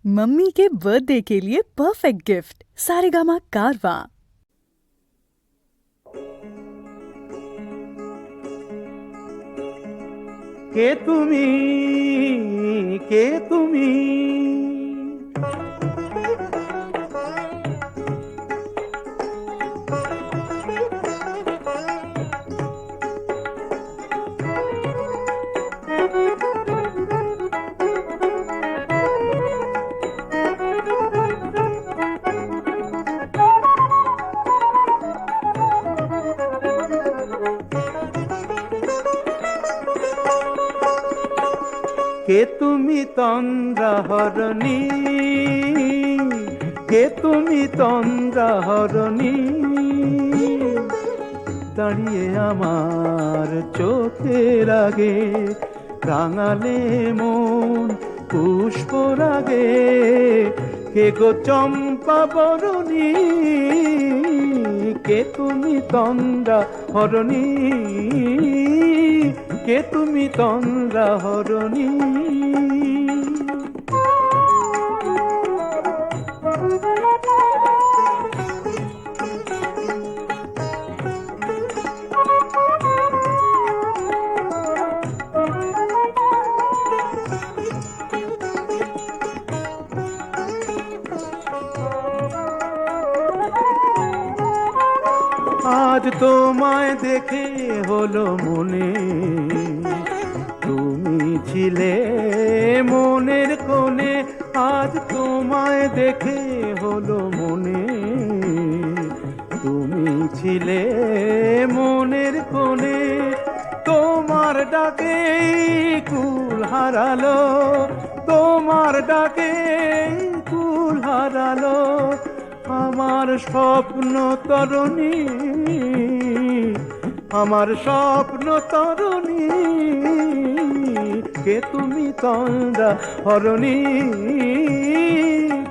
Mummy के birthday के लिए परफेक्ट गिफ्ट सारेगामा कारवा। কে তুমি, কে তুমি, কে তুমি তন্দ্রাহরণী, কে তুমি তন্দ্রাহরণী, দাঁড়িয়ে আমার চোখের আগে রাঙালে মন পুষ্পর আগে। কে গো চম্পা বরণী, কে তুমি তন্দ্রাহরণী, কে তুমি তন্দ্রাহরণী। আজ তোমায় দেখে হলো মনে, তুমি ছিলে মনের কোণে। আজ তোমায় দেখে হলো মনে, তুমি ছিলে মনের কোণে। তোমার ডাকে কুল হারালো, তোমার ডাকে কুল হারালো আমার স্বপ্ন তরণী, আমার স্বপ্ন তরণী। কে তুমি তন্দ্রাহরণী,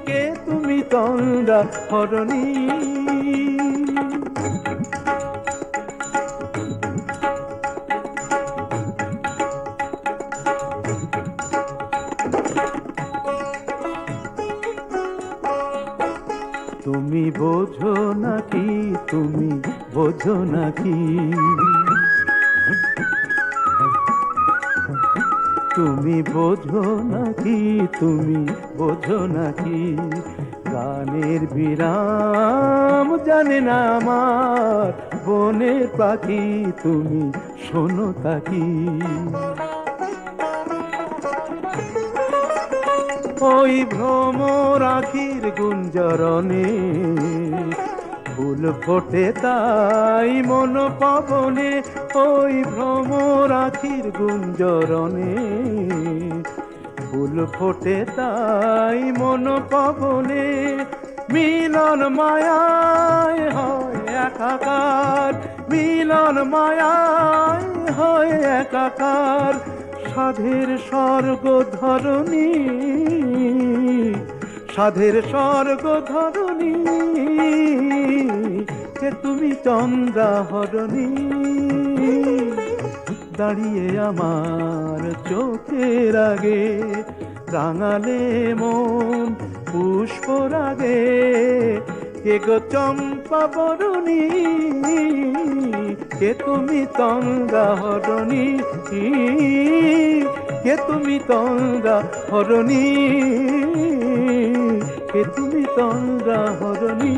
কে তুমি তন্দ্রাহরণী। তুমি বোঝো নাকি, তুমি বোঝো নাকি, তুমি বোঝো নাকি, তুমি বোঝো নাকি। গানের বিরাম জানে না আমার বনের পাখি, তুমি শোনো তাকি। ওই ভ্রমর আখির গুঞ্জরণে ফুল ফোটে তাই মন পবনে। ওই ভ্রমর আখির গুঞ্জরণে ফুল ফোটে তাই মন পবনে। মিলন মায়ায় হয় একাকার, মিলন মায়ায় হয় একাকার। সাধের স্বর্গ ধরণী, সাধের স্বর্গ ধরণী। কে তুমি চন্দ্রাহরণী, দাঁড়িয়ে আমার চোখের আগে রাঙালে মন পুষ্পর আগে। কে গো চম্পা বরণী, কে তুমি তন্দ্রাহরণী, কে তুমি তন্দ্রাহরণী, কে তুমি তন্দ্রাহরণী।